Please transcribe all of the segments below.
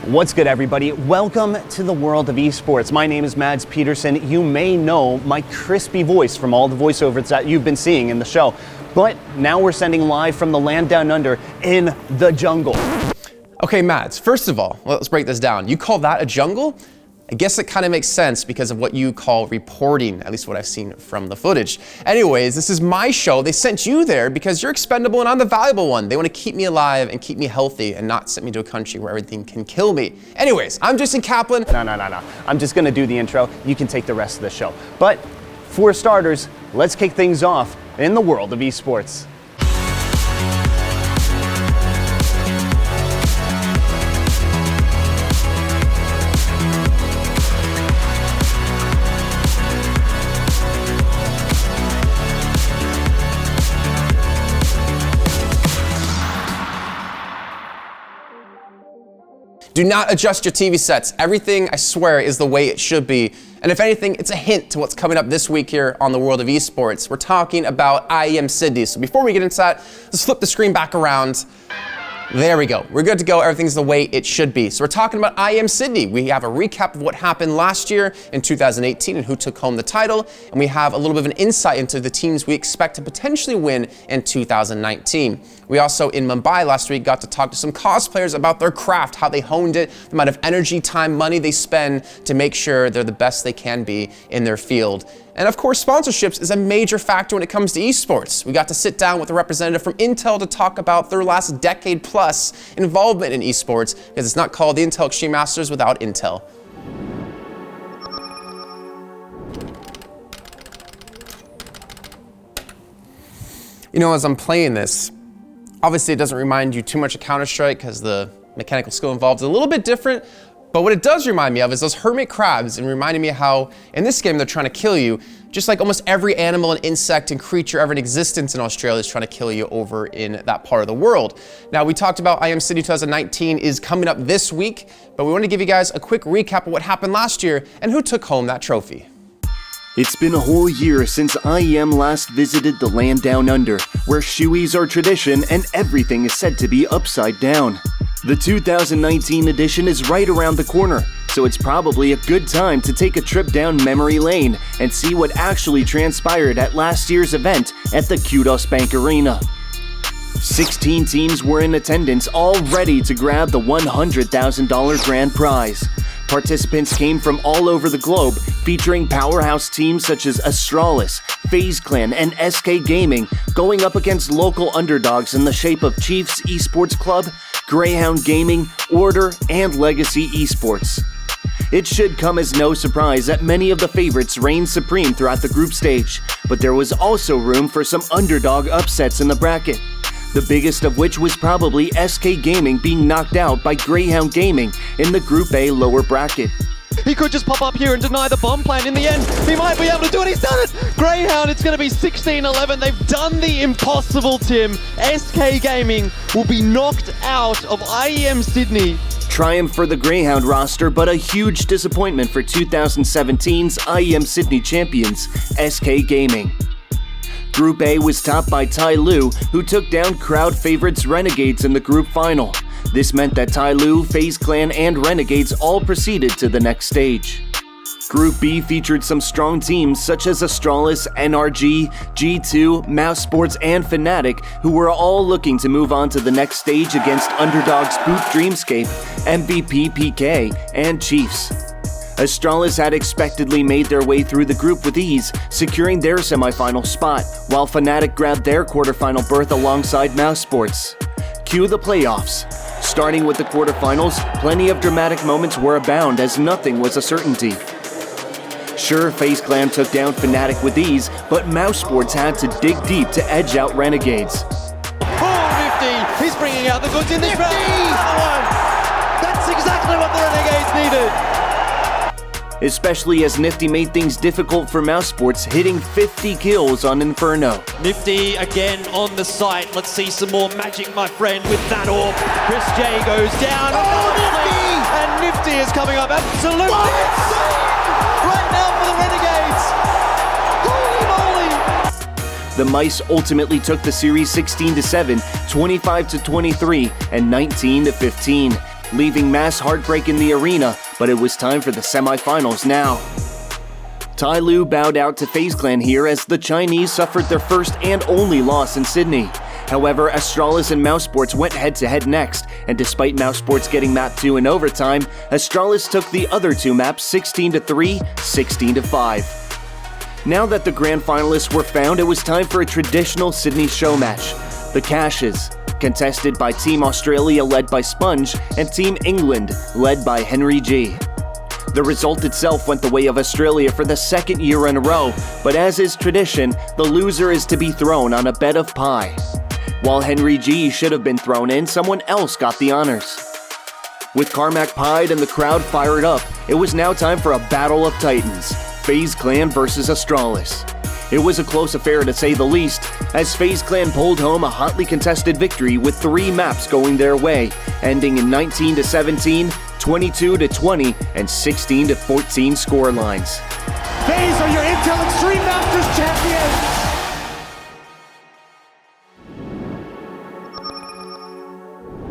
What's good, everybody? Welcome to the World of Esports. My name is Mads Peterson. You may know my crispy voice from all the voiceovers that you've been seeing in the show. But now we're sending live from the land down under in the jungle. Okay, Mads, first of all, let's break this down. You call that a jungle? I guess it kind of makes sense because of what you call reporting, at least what I've seen from the footage. Anyways, this is my show. They sent you there because you're expendable and I'm the valuable one. They want to keep me alive and keep me healthy and not send me to a country where everything can kill me. Anyways, I'm Jason Kaplan. No. I'm just gonna do the intro. You can take the rest of the show. But for starters, let's kick things off in the world of esports. Do not adjust your TV sets. Everything, I swear, is the way it should be. And if anything, it's a hint to what's coming up this week here on the World of Esports. We're talking about IEM Sydney. So before we get into that, let's flip the screen back around. There we go. We're good to go. Everything's the way it should be. So we're talking about IEM Sydney. We have a recap of what happened last year in 2018 and who took home the title. And we have a little bit of an insight into the teams we expect to potentially win in 2019. We also, in Mumbai last week, got to talk to some cosplayers about their craft, how they honed it, the amount of energy, time, money they spend to make sure they're the best they can be in their field. And of course, sponsorships is a major factor when it comes to esports. We got to sit down with a representative from Intel to talk about their last decade plus involvement in esports, because it's not called the Intel Extreme Masters without Intel. You know, as I'm playing this, obviously it doesn't remind you too much of Counter-Strike because the mechanical skill involved is a little bit different. But what it does remind me of is those hermit crabs, and reminding me how in this game they're trying to kill you, just like almost every animal and insect and creature ever in existence in Australia is trying to kill you over in that part of the world. Now, we talked about IEM Sydney 2019 is coming up this week, but we want to give you guys a quick recap of what happened last year and who took home that trophy. It's been a whole year since IEM last visited the land down under, where shoeies are tradition and everything is said to be upside down. The 2019 edition is right around the corner, so it's probably a good time to take a trip down memory lane and see what actually transpired at last year's event at the Kudos Bank Arena. 16 teams were in attendance, all ready to grab the $100,000 grand prize. Participants came from all over the globe, featuring powerhouse teams such as Astralis, FaZe Clan, and SK Gaming, going up against local underdogs in the shape of Chiefs Esports Club, Greyhound Gaming, Order, and Legacy Esports. It should come as no surprise that many of the favorites reigned supreme throughout the group stage, but there was also room for some underdog upsets in the bracket. The biggest of which was probably SK Gaming being knocked out by Greyhound Gaming in the Group A lower bracket. He could just pop up here and deny the bomb plan. In the end, he might be able to do it. He's done it! Greyhound, it's going to be 16-11. They've done the impossible, Tim. SK Gaming will be knocked out of IEM Sydney. Triumph for the Greyhound roster, but a huge disappointment for 2017's IEM Sydney champions, SK Gaming. Group A was topped by Tai Lu, who took down crowd favorites Renegades in the group final. This meant that Tai Lu, FaZe Clan, and Renegades all proceeded to the next stage. Group B featured some strong teams such as Astralis, NRG, G2, Mouse Sports, and Fnatic, who were all looking to move on to the next stage against underdogs Boot Dreamscape, MVP PK, and Chiefs. Astralis had expectedly made their way through the group with ease, securing their semifinal spot, while Fnatic grabbed their quarterfinal berth alongside Mouse Sports. Cue the playoffs. Starting with the quarterfinals, plenty of dramatic moments were abound as nothing was a certainty. Sure, FaZe Clan took down Fnatic with ease, but Mouse Sports had to dig deep to edge out Renegades. Oh, Nifty! He's bringing out the goods in this round! That's exactly what the Renegades needed! Especially as Nifty made things difficult for Mouse Sports, hitting 50 kills on Inferno. Nifty again on the site. Let's see some more magic, my friend, with that orb. Chris J goes down. Oh, Nifty! And Nifty is coming up absolutely insane right now for the Renegades. Holy moly! The Mice ultimately took the series 16-7, 25-23, and 19-15. leaving mass heartbreak in the arena, but it was time for the semifinals now. Tai Lu bowed out to FaZe Clan here as the Chinese suffered their first and only loss in Sydney. However, Astralis and Mousesports went head-to-head next, and despite Mousesports getting map 2 in overtime, Astralis took the other two maps 16-3, 16-5. Now that the grand finalists were found, it was time for a traditional Sydney show match, the Cashes, contested by Team Australia led by Sponge and Team England led by Henry G. The result itself went the way of Australia for the second year in a row, but as is tradition, the loser is to be thrown on a bed of pie. While Henry G should have been thrown in, someone else got the honors. With Carmack pied and the crowd fired up, it was now time for a battle of titans, FaZe Clan versus Astralis. It was a close affair to say the least, as FaZe Clan pulled home a hotly contested victory with 3 maps going their way, ending in 19-17, 22-20, and 16-14 scorelines. FaZe are your Intel Extreme Masters champions!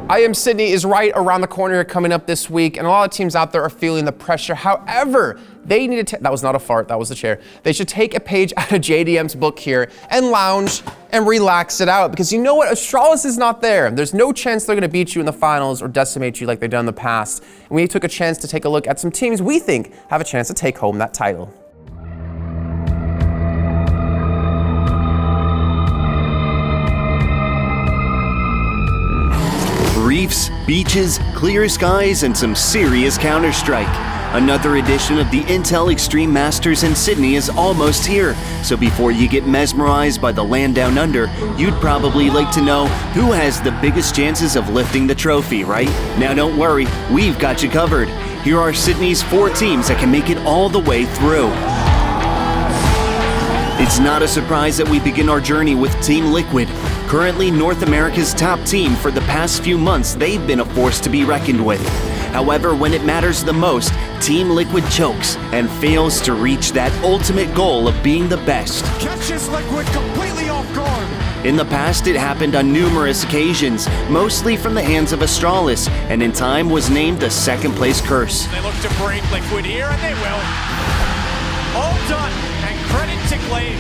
IEM Sydney is right around the corner here coming up this week, and a lot of teams out there are feeling the pressure. However, they need to that was not a fart, that was the chair. They should take a page out of JDM's book here and lounge and relax it out, because you know what? Astralis is not there. There's no chance they're gonna beat you in the finals or decimate you like they've done in the past. And we took a chance to take a look at some teams we think have a chance to take home that title. Reefs, beaches, clear skies, and some serious Counter-Strike. Another edition of the Intel Extreme Masters in Sydney is almost here, so before you get mesmerized by the land down under, you'd probably like to know who has the biggest chances of lifting the trophy, right? Now don't worry, we've got you covered. Here are Sydney's 4 teams that can make it all the way through. It's not a surprise that we begin our journey with Team Liquid. Currently North America's top team, for the past few months, they've been a force to be reckoned with. However, when it matters the most, Team Liquid chokes and fails to reach that ultimate goal of being the best. Catches Liquid completely off guard! In the past, it happened on numerous occasions, mostly from the hands of Astralis, and in time was named the second place curse. They look to break Liquid here, and they will. All done, and credit to Glaive.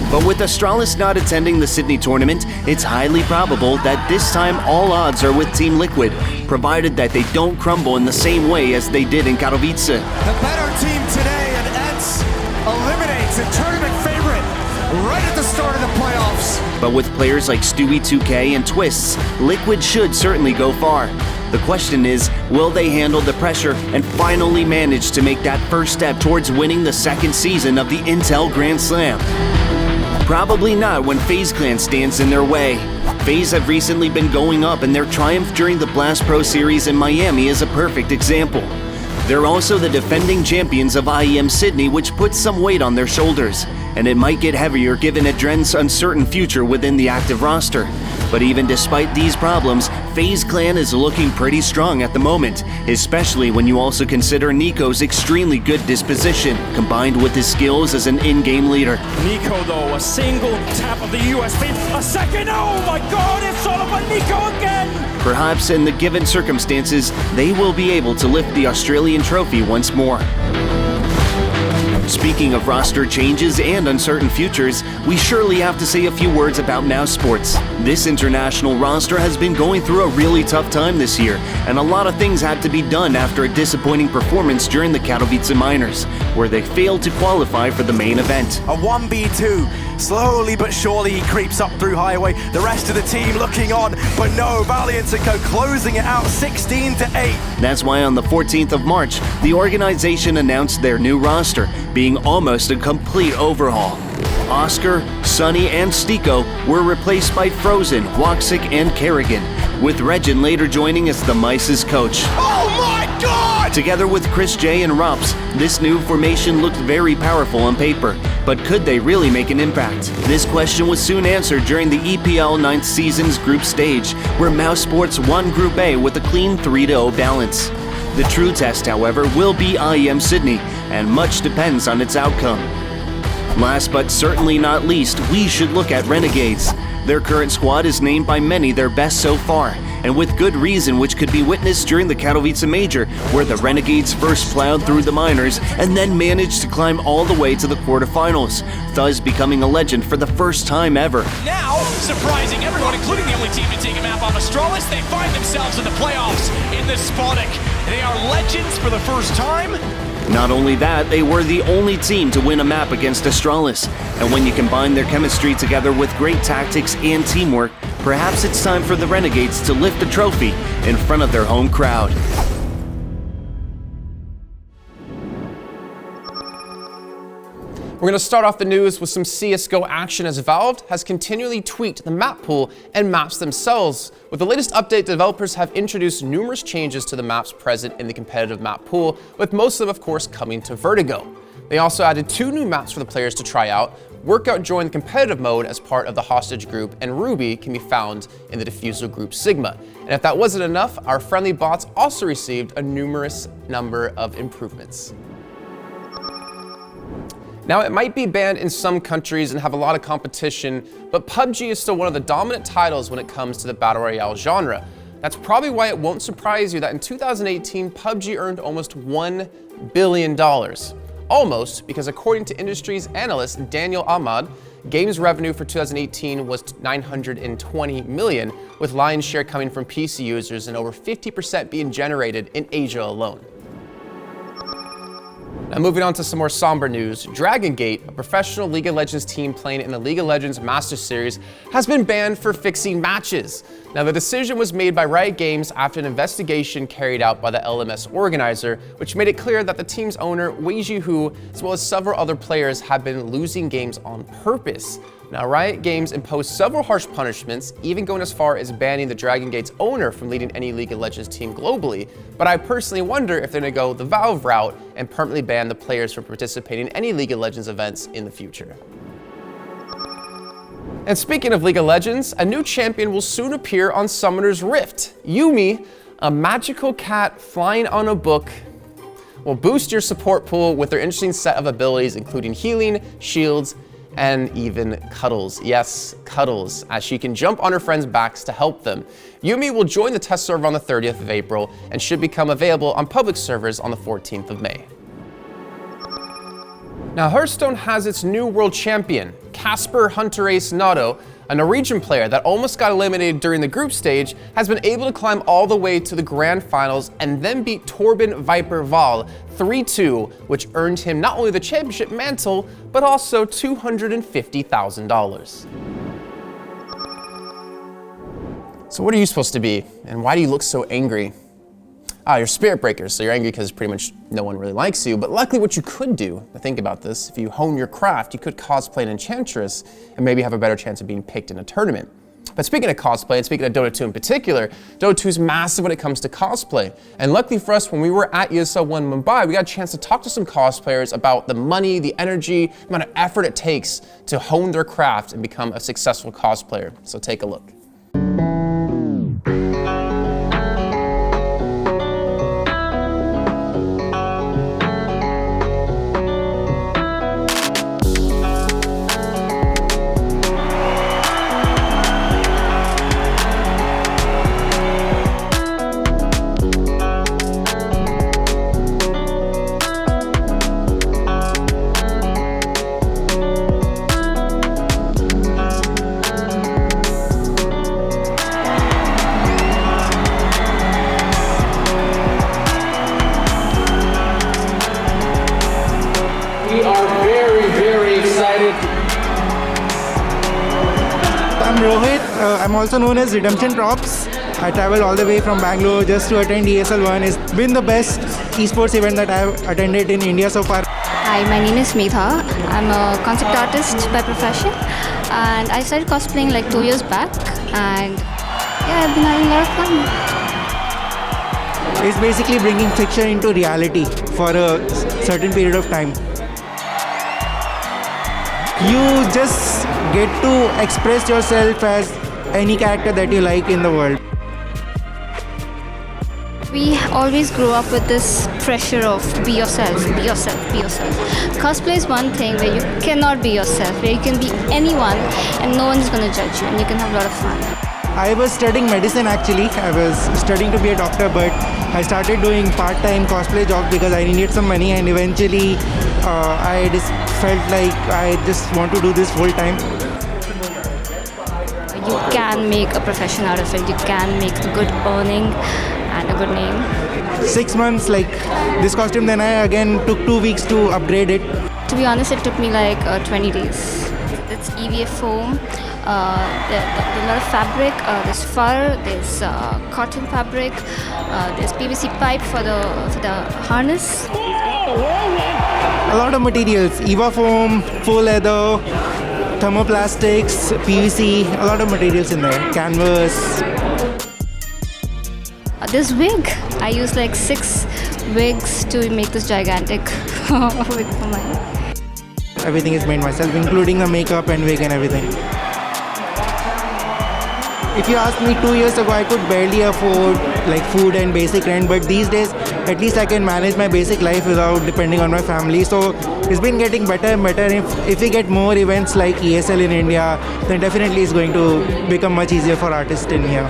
But with Astralis not attending the Sydney tournament, it's highly probable that this time all odds are with Team Liquid, provided that they don't crumble in the same way as they did in Katowice. The better team today, and Ents eliminates a tournament favorite right at the start of the playoffs. But with players like Stewie2K and Twists, Liquid should certainly go far. The question is, will they handle the pressure and finally manage to make that first step towards winning the second season of the Intel Grand Slam? Probably not when FaZe Clan stands in their way. FaZe have recently been going up, and their triumph during the Blast Pro Series in Miami is a perfect example. They're also the defending champions of IEM Sydney, which puts some weight on their shoulders, and it might get heavier given Adren's uncertain future within the active roster. But even despite these problems, FaZe Clan is looking pretty strong at the moment, especially when you also consider Nico's extremely good disposition, combined with his skills as an in-game leader. Nico though, a single tap of the USB, a second, oh my god, it's all about Nico again! Perhaps in the given circumstances, they will be able to lift the Australian trophy once more. Speaking of roster changes and uncertain futures, we surely have to say a few words about Mousesports. This international roster has been going through a really tough time this year, and a lot of things had to be done after a disappointing performance during the Katowice Minors, where they failed to qualify for the main event. A 1v2, slowly but surely he creeps up through Highway, the rest of the team looking on, but no, Valiant Co closing it out 16-8. That's why on the 14th of March, the organization announced their new roster, being almost a complete overhaul. Oscar, Sunny, and Stiko were replaced by Frozen, Woxic, and Kerrigan, with Regin later joining as the Mice's coach. Oh my god! Together with Chris J and Rops, this new formation looked very powerful on paper, but could they really make an impact? This question was soon answered during the EPL 9th season's group stage, where Mousesports won Group A with a clean 3-0 balance. The true test, however, will be IEM Sydney, and much depends on its outcome. Last but certainly not least, we should look at Renegades. Their current squad is named by many their best so far, and with good reason, which could be witnessed during the Katowice Major, where the Renegades first plowed through the minors and then managed to climb all the way to the quarterfinals, thus becoming a legend for the first time ever. Now, surprising everyone, including the only team to take a map off Astralis, they find themselves in the playoffs in the Sponic. They are legends for the first time. Not only that, they were the only team to win a map against Astralis. And when you combine their chemistry together with great tactics and teamwork, perhaps it's time for the Renegades to lift the trophy in front of their home crowd. We're going to start off the news with some CSGO action as Valve has continually tweaked the map pool and maps themselves. With the latest update, developers have introduced numerous changes to the maps present in the competitive map pool, with most of them, of course, coming to Vertigo. They also added 2 new maps for the players to try out. Workout joined the competitive mode as part of the Hostage group, and Ruby can be found in the Diffusal group Sigma. And if that wasn't enough, our friendly bots also received a numerous number of improvements. Now, it might be banned in some countries and have a lot of competition, but PUBG is still one of the dominant titles when it comes to the Battle Royale genre. That's probably why it won't surprise you that in 2018, PUBG earned almost $1 billion. Almost, because according to industry's analyst Daniel Ahmad, games revenue for 2018 was $920 million, with lion's share coming from PC users and over 50% being generated in Asia alone. Now moving on to some more somber news, Dragon Gate, a professional League of Legends team playing in the League of Legends Master Series, has been banned for fixing matches. Now the decision was made by Riot Games after an investigation carried out by the LMS organizer, which made it clear that the team's owner, Wei Jihu, as well as several other players, have been losing games on purpose. Now, Riot Games imposed several harsh punishments, even going as far as banning the Dragon Gate's owner from leading any League of Legends team globally. But I personally wonder if they're going to go the Valve route and permanently ban the players from participating in any League of Legends events in the future. And speaking of League of Legends, a new champion will soon appear on Summoner's Rift. Yuumi, a magical cat flying on a book, will boost your support pool with their interesting set of abilities, including healing, shields, and even cuddles. Yes, cuddles, as she can jump on her friends' backs to help them. Yuumi will join the test server on the 30th of April and should become available on public servers on the 14th of May. Now, Hearthstone has its new world champion, Casper Hunter Ace Nato, a Norwegian player that almost got eliminated during the group stage, has been able to climb all the way to the grand finals and then beat Torben Viper Val 3-2, which earned him not only the championship mantle, but also $250,000. So what are you supposed to be, and why do you look so angry? You're Spirit Breakers, so you're angry because pretty much no one really likes you. But luckily what you could do, think about this, if you hone your craft, you could cosplay an Enchantress and maybe have a better chance of being picked in a tournament. But speaking of cosplay, and speaking of Dota 2 in particular, Dota 2 is massive when it comes to cosplay. And luckily for us, when we were at ESL One Mumbai, we got a chance to talk to some cosplayers about the money, the energy, the amount of effort it takes to hone their craft and become a successful cosplayer. So take a look. I'm Rohit. I'm also known as Redemption Props. I travel all the way from Bangalore just to attend ESL One. It's been the best esports event that I've attended in India so far. Hi, my name is Medha. I'm a concept artist by profession, and I started cosplaying like 2 years back, and yeah, I've been having a lot of fun. It's basically bringing fiction into reality for a certain period of time. You just get to express yourself as any character that you like in the world. We always grow up with this pressure of be yourself, be yourself, be yourself. Cosplay is one thing where you cannot be yourself, where you can be anyone and no one's gonna judge you and you can have a lot of fun. I was studying medicine actually. I was studying to be a doctor, but I started doing part-time cosplay job because I needed some money, and eventually I just felt like I just want to do this full-time. You can make a profession out of it. You can make a good earning and a good name. 6 months like this costume, then I again took 2 weeks to upgrade it. To be honest, it took me like 20 days. It's EVA foam. There's a lot of fabric. There's fur. There's cotton fabric. There's PVC pipe for the harness. A lot of materials: EVA foam, faux leather, thermoplastics, PVC. A lot of materials in there. Canvas. This wig, I used like 6 wigs to make this gigantic wig for mine. Everything is made myself, including the makeup and wig and everything. If you asked me 2 years ago, I could barely afford like food and basic rent, but these days at least I can manage my basic life without depending on my family. So it's been getting better and better. If we get more events like ESL in India, then definitely it's going to become much easier for artists in here.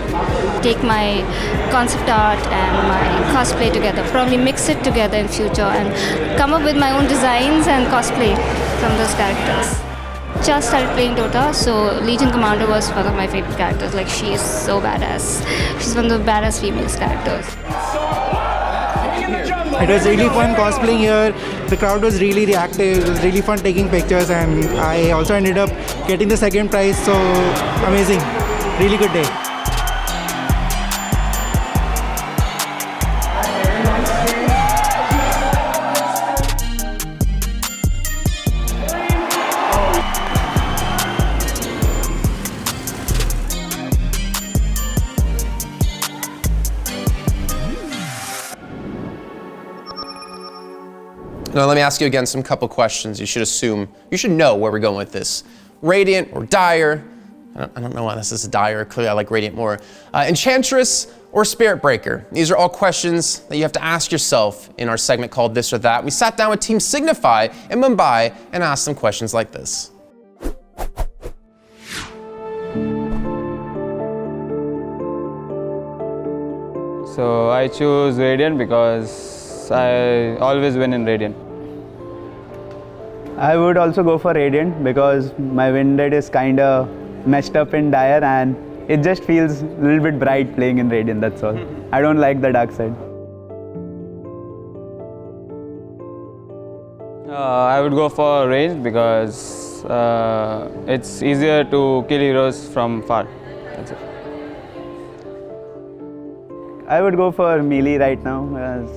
Take my concept art and my cosplay together, probably mix it together in future and come up with my own designs and cosplay from those characters. Just started playing Dota, so Legion Commander was one of my favorite characters. Like, she is so badass. She's one of the badass female characters. It was really fun cosplaying here. The crowd was really reactive. It was really fun taking pictures, and I also ended up getting the second prize, so amazing. Really good day. Now let me ask you again some couple questions. You should know where we're going with this. Radiant or Dire? I don't know why this is Dire. Clearly I like Radiant more. Enchantress or Spirit Breaker? These are all questions that you have to ask yourself in our segment called This or That. We sat down with Team Signify in Mumbai and asked them questions like this. So I choose Radiant because I always win in Radiant. I would also go for Radiant because my win rate is kind of messed up in Dire and it just feels a little bit bright playing in Radiant, that's all. I don't like the dark side. I would go for ranged because it's easier to kill heroes from far. That's it. I would go for melee right now as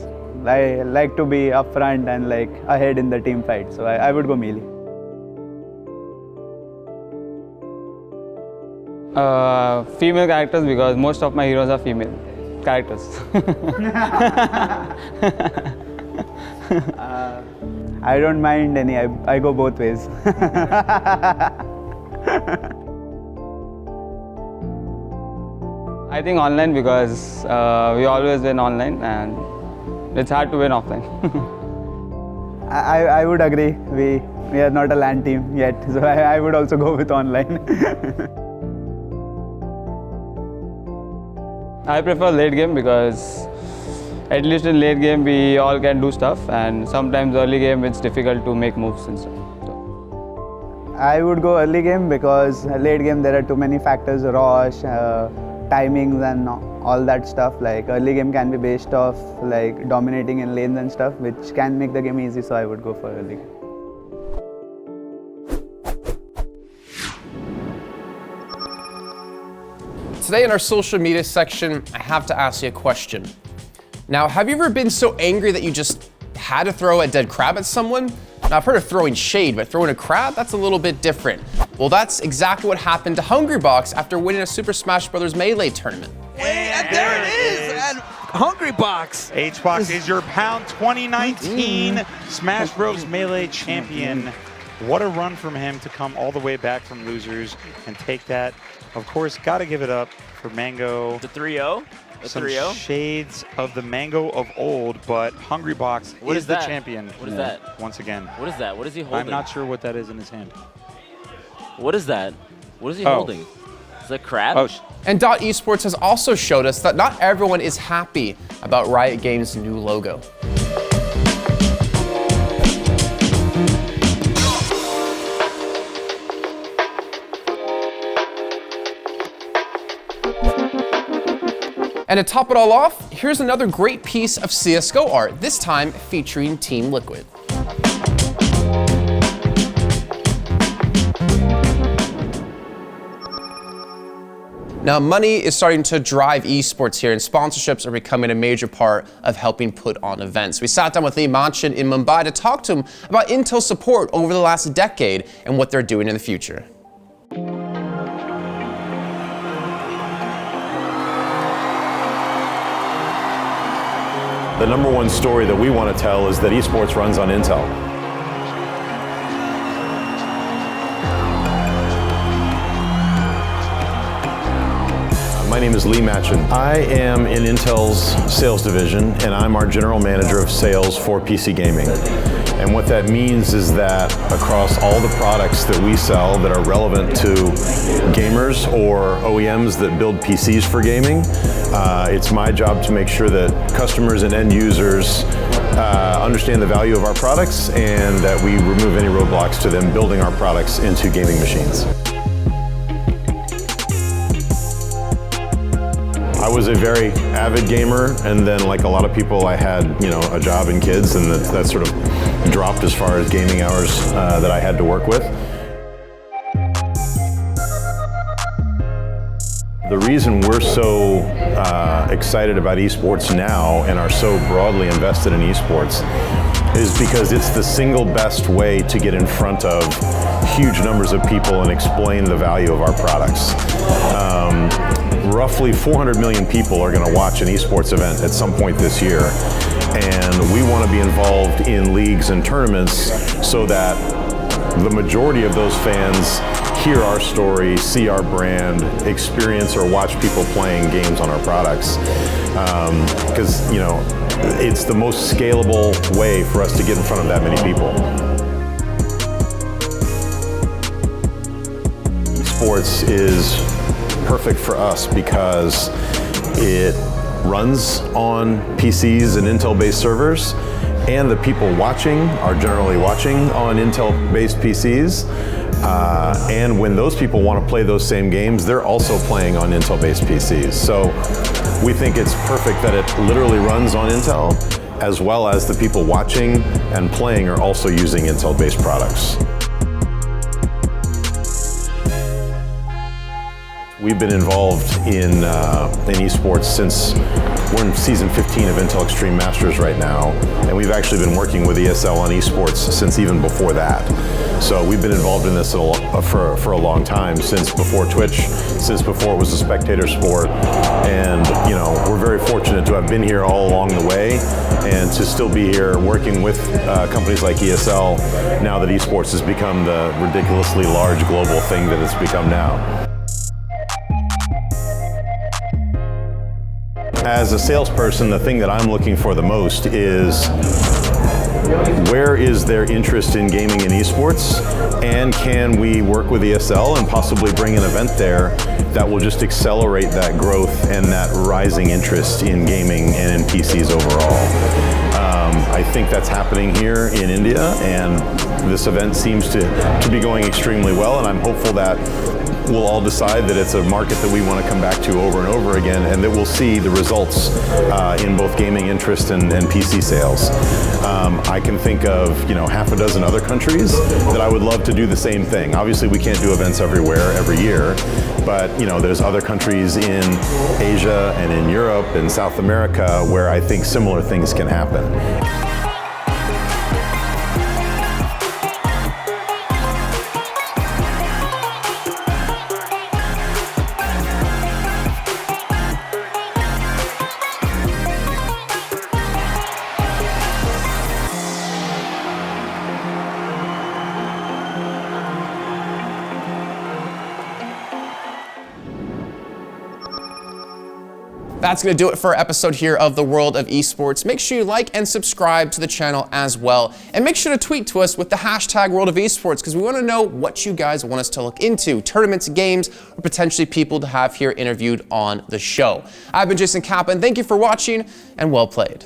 I like to be up front and like ahead in the team fight, so I would go melee. Female characters because most of my heroes are female characters. I don't mind any, I go both ways. I think online because we always win online and it's hard to win offline. I would agree. We are not a LAN team yet, so I would also go with online. I prefer late game because at least in late game we all can do stuff, and sometimes early game it's difficult to make moves and stuff. So. I would go early game because late game there are too many factors, rush, timings and all that stuff. Like early game can be based off like dominating in lanes and stuff, which can make the game easy, so I would go for early game. Today in our social media section, I have to ask you a question. Now, have you ever been so angry that you just had to throw a dead crab at someone? Now, I've heard of throwing shade, but throwing a crab, that's a little bit different. Well, that's exactly what happened to Hungrybox after winning a Super Smash Bros. Melee tournament. And there it is! And Hungrybox! HBox is your Pound 2019 Smash Bros. Melee champion. What a run from him to come all the way back from losers and take that. Of course, got to give it up for Mango. The 3-0? Some shades of the Mango of old, but Hungrybox is the champion. What is that? Once again. What is that? What is he holding? I'm not sure what that is in his hand. What is that? What is he holding? the crab. And Dot Esports has also showed us that not everyone is happy about Riot Games' new logo. And to top it all off, here's another great piece of CSGO art, this time featuring Team Liquid. Now, money is starting to drive esports here, and sponsorships are becoming a major part of helping put on events. We sat down with Lee Manchin in Mumbai to talk to him about Intel's support over the last decade and what they're doing in the future. The number one story that we want to tell is that esports runs on Intel. My name is Lee Manchin. I am in Intel's sales division, and I'm our general manager of sales for PC gaming. And what that means is that across all the products that we sell that are relevant to gamers or OEMs that build PCs for gaming, it's my job to make sure that customers and end users understand the value of our products and that we remove any roadblocks to them building our products into gaming machines. I was a very avid gamer, and then like a lot of people, I had a job and kids, and that sort of dropped as far as gaming hours that I had to work with. The reason we're so excited about esports now and are so broadly invested in esports is because it's the single best way to get in front of huge numbers of people and explain the value of our products. Roughly 400 million people are going to watch an esports event at some point this year, and we want to be involved in leagues and tournaments so that the majority of those fans hear our story, see our brand, experience or watch people playing games on our products. Because, it's the most scalable way for us to get in front of that many people. Esports is perfect for us because it runs on PCs and Intel-based servers, and the people watching are generally watching on Intel-based PCs. And when those people want to play those same games, they're also playing on Intel-based PCs. So we think it's perfect that it literally runs on Intel, as well as the people watching and playing are also using Intel-based products. We've been involved in esports since we're in season 15 of Intel Extreme Masters right now, and we've actually been working with ESL on esports since even before that. So we've been involved in this for a long time, since before Twitch, since before it was a spectator sport, and we're very fortunate to have been here all along the way, and to still be here working with companies like ESL now that esports has become the ridiculously large global thing that it's become now. As a salesperson, the thing that I'm looking for the most is where is their interest in gaming and esports, and can we work with ESL and possibly bring an event there that will just accelerate that growth and that rising interest in gaming and in PCs overall. I think that's happening here in India, and this event seems to be going extremely well, and I'm hopeful that we'll all decide that it's a market that we want to come back to over and over again, and that we'll see the results in both gaming interest and PC sales. I can think of half a dozen other countries that I would love to do the same thing. Obviously, we can't do events everywhere every year, but there's other countries in Asia and in Europe and South America where I think similar things can happen. That's going to do it for our episode here of the World of Esports. Make sure you like and subscribe to the channel as well. And make sure to tweet to us with the hashtag World of Esports, because we want to know what you guys want us to look into. Tournaments, games, or potentially people to have here interviewed on the show. I've been Jason Kaplan. Thank you for watching, and well played.